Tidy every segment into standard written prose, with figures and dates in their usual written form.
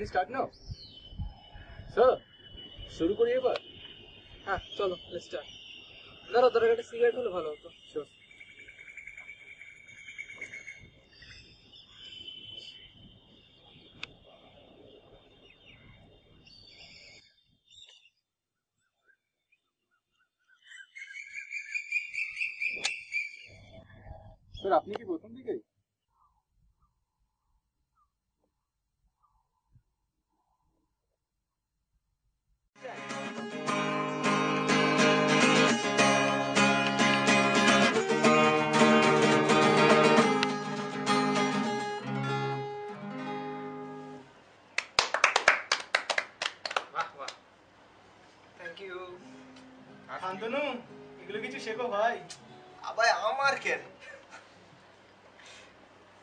we start now? Sir, শুরু করি এবার? হ্যাঁ চলো, লেটস স্টার্ট। দাঁড়াও দাঁড়াও, একটা সিগারেট হলে ভালো হতো। Sure. স্যার আপনি কি প্রথম দিকেই? Thank you. শান্তনু, এগুলো কিছু শেখো ভাই। আবার আমার কেন?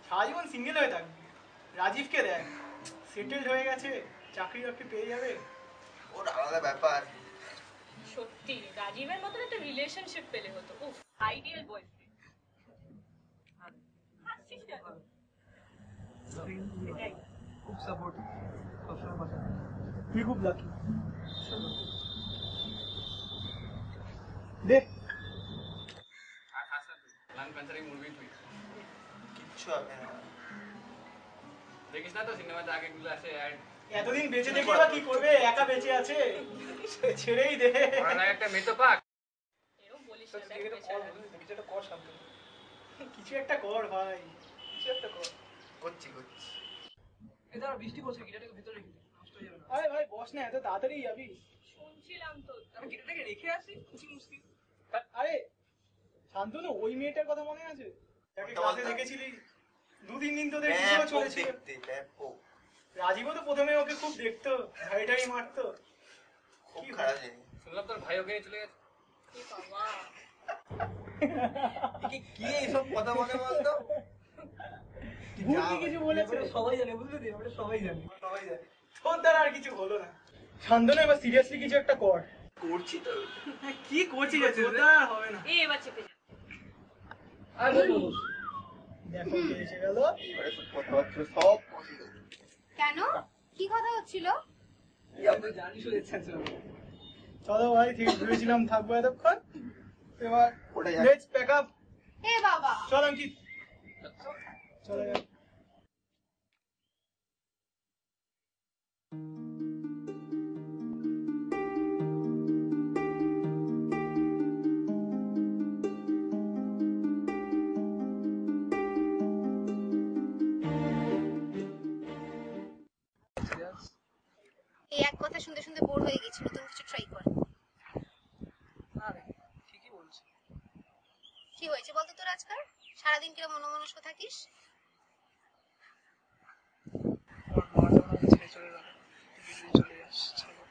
সারা জীবন সিঙ্গেল হয়ে থাকবি। রাজীবকে দেখ, সেটেলড হয়ে গেছে, চাকরি বাকরি পেয়ে যাবে। ওর আলাদা ব্যাপার। সত্যি রাজীবের মতন একটা রিলেশনশিপ পেলে হতো। উফ, আইডিয়াল বয়ফ্রেন্ড। হাসছিস কেন? এটাই। খুব সাপোর্টিভ, সবসময় পাশে। তুই খুব লাকি। দেখ আর হাসা তুই লাং ক্যান্সারে মরবি তুই। কিচ্ছু হবে না। দেখিস না তো সিনেমাতে আগে গুলো আসে অ্যাড। এতদিন বেঁচে থেকে বা কি করবে, একা বেঁচে আছে, ছেড়েই দে। ওরা একটা মেয়ে তো পাক। এরকম বলিস তো না, তুই দেখ এটা বেচারা। কর, কিছু একটা কর শান্তনু। কিছু একটা কর ভাই, কিছু একটা কর। করছি। এই দাঁড়া, বৃষ্টি পড়ছে, গিটারটাকে ভিতরে রেখে দে, নষ্ট হয়ে যাবে না। আরে ভাই বস না, এত তাড়াতাড়ি যাবি? শুনছিলাম তো। আমি গিটারটাকে রেখে আসি, খুশি মুশকি। আরে শান্তনু, ওই মেয়েটার কথা মনে আছে যাকে ক্লাসে দেখেছিলি? 2-3 দিন তোদের পিছনে চলেছিল। রাজীবও তো প্রথমে ওকে খুব দেখতো, ঝাড়ি মারতো। খুব খারাপ জিনিস। শুনলাম তোর ভাই ওকে নিয়ে চলে গেছে। এ বাবা, কি এইসব কথা বলে বলতো? ভুল কিছু বলেছে? সবাই জানে, বুঝলি তো, আমরা সবাই জানি। তোর দ্বারা আর কিছু হলো না। শান্তনু, এবার সিরিয়াসলি কিছু একটা কর। করছি তো। কি করছিস? তোর দ্বারা আর হবে না। এবার চেপে যা। আর বলো। দেখো কে এসে গেল। এবারে সব কথাবার্তা সব পছন্দ। কেন? কি কথা হচ্ছিল? তুই জানিস ও ইচ্ছা ছিল। চলো ভাই, ঠিক ভেবেছিলাম থাকবো এতক্ষণ, এবার ওটা যাক। Let's pack up. এ বাবা, চল অঙ্কিত, চলে যাই। এই এক কথা শুনতে শুনতে বোর হয়ে গেছি, নতুন কিছু ট্রাই কর। আরে ঠিকই বলছিস। কি হয়েছে বলতো তোর আজকাল? সারাদিন কিরকম মনমনস্ক থাকিস? আমার যখন আমাকে ছেড়ে চলে গেল, তুই যদি চলে যাস, চলো।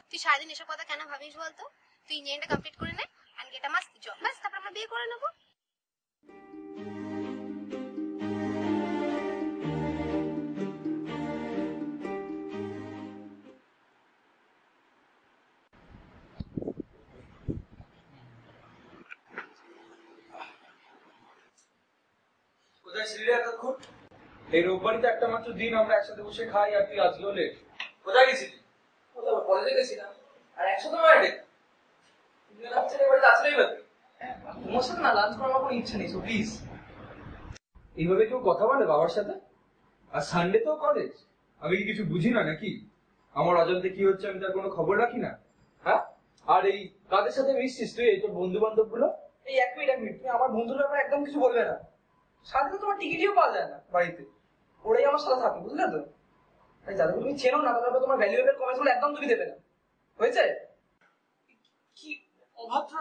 তুই সারাদিন এসব কথা কেন ভাবিস বলতো? তুই ইঞ্জিনিয়ারিংটা কমপ্লিট করে নে, and get a must job, বাস, তারপর আমরা বিয়ে করে নেবো। কোথায় ছিলি রে এতক্ষণ? এই রোববারই তো একটা মাত্র দিন আমরা একসাথে বসে খাই, আর তুই আজকেও লেট। কোথায় গেছিলি? কলেজে গেছিলাম, আর একসাথে বাইরে বাড়িতে আসলেই না। তোমার সাথে না লাঞ্চ করার কোনো ইচ্ছে নেই, সো প্লিজ। এইভাবে কেউ কথা বলে বাবার সাথে? আর সানডে তো কলেজ, আমি কি কিছু বুঝি না নাকি? আমার অজান্তে কি হচ্ছে আমি তার কোনো খবর রাখি না? হ্যাঁ, আর এই কাদের সাথে মিশছিস তুই, এই তোর বন্ধু বান্ধব গুলো? এই এক মিনিট তুমি আমার বন্ধুর ব্যাপারে একদম কিছু বলবে না। সাথে তো তোমার টিকিটও পাওয়া যায় না বাড়িতে, ওরাই আমার সাথে থাকে, বুঝলে তো? তাই যাদের তুমি চেনো না তাদের তোমার ভ্যালুয়েবল কমেন্টস গুলো একদম তুমি দেবে না, হয়েছে? কি অভদ্র!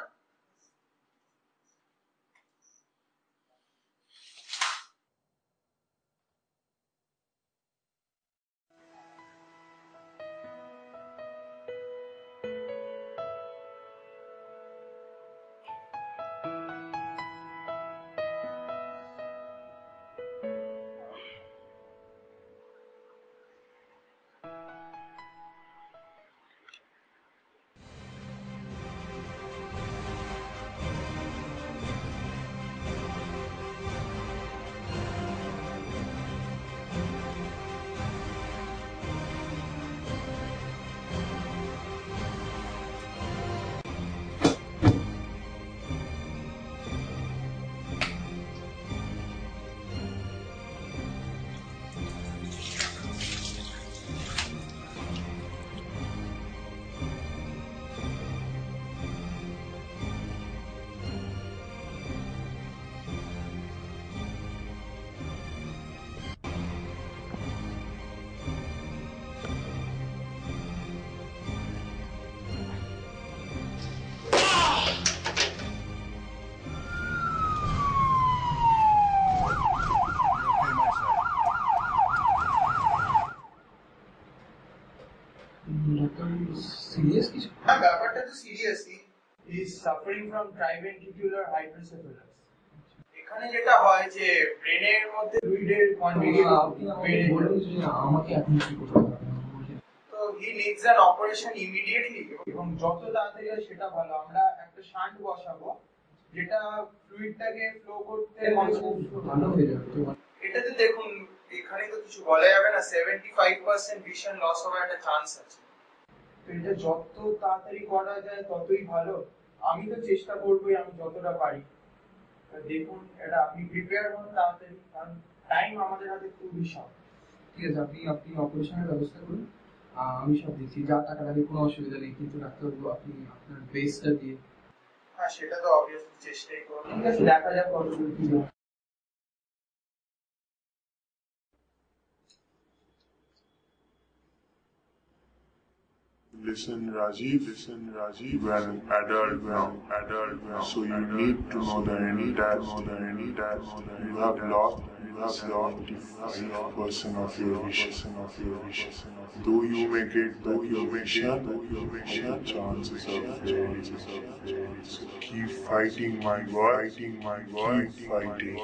সিরিয়াস কিছু? হ্যাঁ ব্যাপারটা তো সিরিয়াসই। He is suffering from triventricular hydrocephalus. এখানে যেটা হয় যে ব্রেনের মধ্যে ফ্লুইডের কোয়ান্টিটি বেড়ে যায়। আমাকে এখন কি করতে হবে? তো হি নিডস অ্যান অপারেশন ইমিডিয়েটলি, এবং যত তাড়াতাড়ি হয় সেটা ভালো। আমরা একটা শান্ট বসাবো যেটা ফ্লুইডটাকে ফ্লো করতে ভালো হয়ে যাবে তো। এটাতে দেখুন এখানে তো কিছু বলা যাবে না, 75% ভিশন লস হওয়ার একটা চান্স আছে। তো এটা যত তাড়াতাড়ি করা যায় ততই ভালো। আমি তো চেষ্টা করবোই, আমি যতটা পারি। তো দেখুন এটা আপনি প্রিপেয়ার হন তাড়াতাড়ি, কারণ টাইম আমাদের হাতে খুবই শর্ট। ঠিক আছে, আপনি অপারেশনের ব্যবস্থা করুন, আমি সব দিচ্ছি, যা টাকা লাগে কোনো অসুবিধা নেই, কিন্তু ডাক্তারবাবু আপনি আপনার বেস্টটা দিয়ে। হ্যাঁ সেটা তো অবভিয়াসলি চেষ্টাই করবো। ঠিক আছে, দেখা যাক কতদূর কি হয়। Listen, Rajiv, you are an adult now, so you need to know the entire story. You have lost 75% of your vision. Though you may get back your vision, chances are very low. So keep fighting, my boy, keep fighting.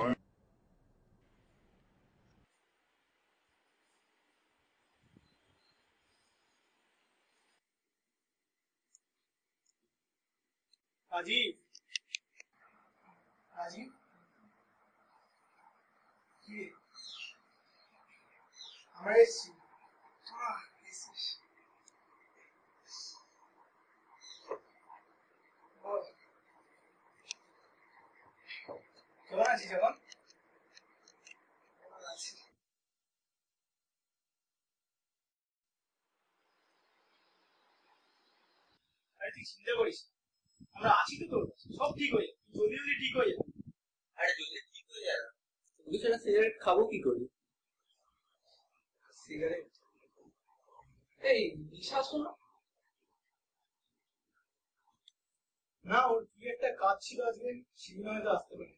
Rajib, Rajib কি রে? আমরা এসছি। বল, কেমন আছিস এখন? কেমন আছি? আরে তুই চিন্তা করিস না। আমরা আছি তো তোর কাছে, সব ঠিক হয়ে যাবে, জলদি জলদি ঠিক হয়ে যাবে। আরে যদি ঠিক হয়ে যায় না, তুমি সেটা সিগারেট খাবো কি করে? সিগারেট? এই নিশা শোনো না, ওর কি একটা কাজ ছিল আজকে, সেদিন হয়তো আসতে পারে।